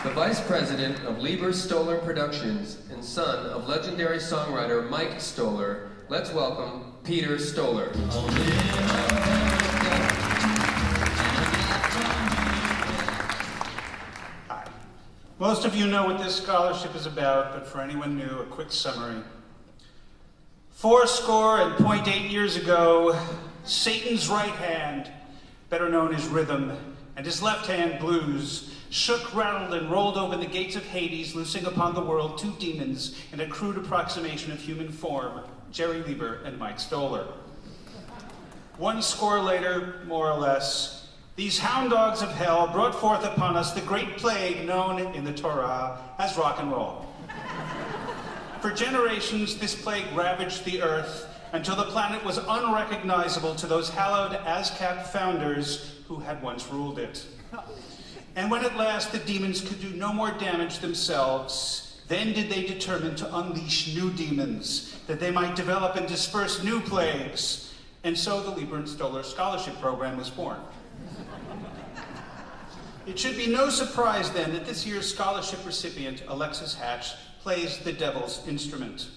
The Vice President of Leiber Stoller Productions and son of legendary songwriter Mike Stoller, let's welcome Peter Stoller. Hi. Most of you know what this scholarship is about, but for anyone new, a quick summary. 80 years ago, Satan's right hand, better known as rhythm, and his left hand, blues, shook, rattled, and rolled open the gates of Hades, loosing upon the world two demons in a crude approximation of human form, Jerry Leiber and Mike Stoller. 100 later, more or less, these hound dogs of hell brought forth upon us the great plague known in the Torah as rock and roll. For generations, this plague ravaged the earth until the planet was unrecognizable to those hallowed ASCAP founders who had once ruled it. And when at last the demons could do no more damage themselves, then did they determine to unleash new demons, that they might develop and disperse new plagues. And so the Leiber and Stoller Scholarship Program was born. It should be no surprise then that this year's scholarship recipient, Alexis Hatch, plays the devil's instrument.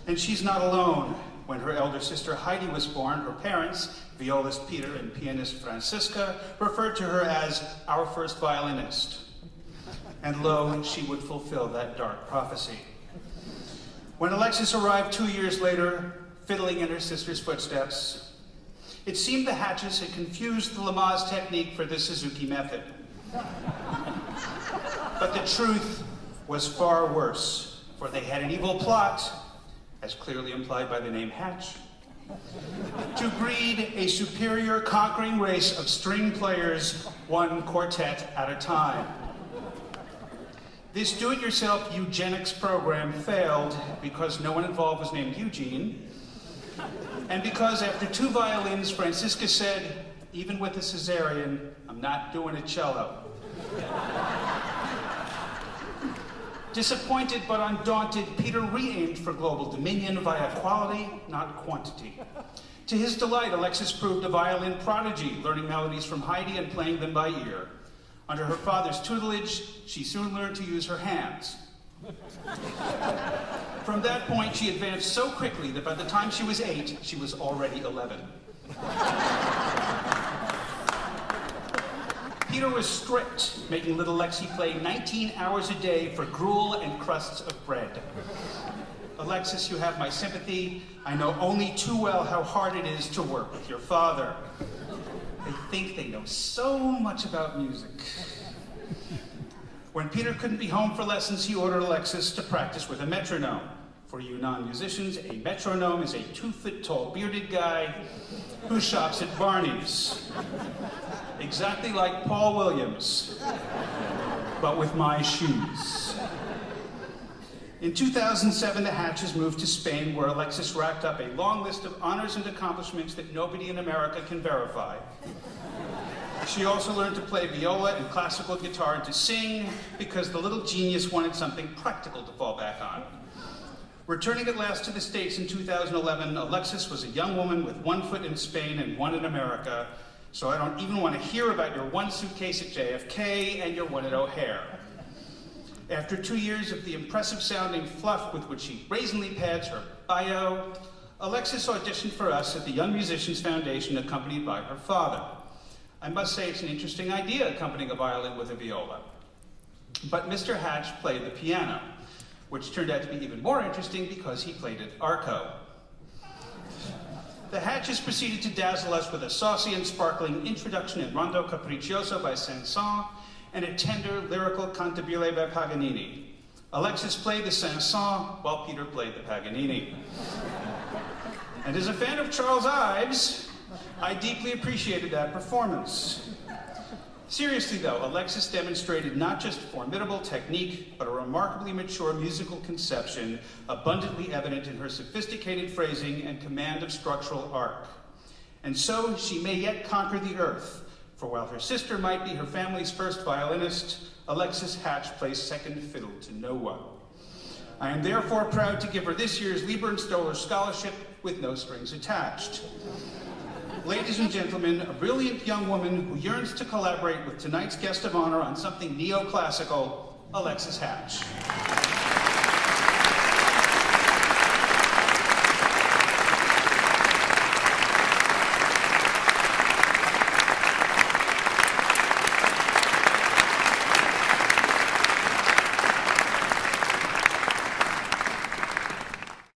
And she's not alone. When her elder sister Heidi was born, her parents, violist Peter and pianist Francisca, referred to her as our first violinist. And lo, she would fulfill that dark prophecy. When Alexis arrived 2 years later, fiddling in her sister's footsteps, it seemed the Hatches had confused the Lamaze technique for the Suzuki method. But the truth was far worse, for they had an evil plot, as clearly implied by the name Hatch, to breed a superior conquering race of string players, one quartet at a time. This do-it-yourself eugenics program failed because no one involved was named Eugene, and because after 2 violins, Francisca said, even with a cesarean, I'm not doing a cello. Disappointed but undaunted, Peter re-aimed for global dominion via quality, not quantity. To his delight, Alexis proved a violin prodigy, learning melodies from Heidi and playing them by ear. Under her father's tutelage, she soon learned to use her hands. From that point, she advanced so quickly that by the time she was 8, she was already 11. Peter was strict, making little Lexi play 19 hours a day for gruel and crusts of bread. Alexis, you have my sympathy. I know only too well how hard it is to work with your father. They think they know so much about music. When Peter couldn't be home for lessons, he ordered Alexis to practice with a metronome. For you non-musicians, a metronome is a 2-foot-tall bearded guy who shops at Barney's. Exactly like Paul Williams, but with my shoes. In 2007, the Hatches moved to Spain, where Alexis racked up a long list of honors and accomplishments that nobody in America can verify. She also learned to play viola and classical guitar and to sing because the little genius wanted something practical to fall back on. Returning at last to the States in 2011, Alexis was a young woman with 1 foot in Spain and 1 in America, so I don't even want to hear about your 1 suitcase at JFK and your 1 at O'Hare. After 2 years of the impressive-sounding fluff with which she brazenly pads her bio, Alexis auditioned for us at the Young Musicians Foundation, accompanied by her father. I must say it's an interesting idea, accompanying a violin with a viola. But Mr. Hatch played the piano, which turned out to be even more interesting because he played it arco. The Hatches proceeded to dazzle us with a saucy and sparkling introduction in Rondo Capriccioso by Saint-Saëns and a tender, lyrical cantabile by Paganini. Alexis played the Saint-Saëns while Peter played the Paganini. And as a fan of Charles Ives, I deeply appreciated that performance. Seriously though, Alexis demonstrated not just formidable technique, but a remarkably mature musical conception, abundantly evident in her sophisticated phrasing and command of structural arc. And so she may yet conquer the earth, for while her sister might be her family's first violinist, Alexis Hatch plays second fiddle to no one. I am therefore proud to give her this year's Leiber and Stoller Scholarship with no strings attached. Ladies and gentlemen, a brilliant young woman who yearns to collaborate with tonight's guest of honor on something neoclassical, Alexis Hatch.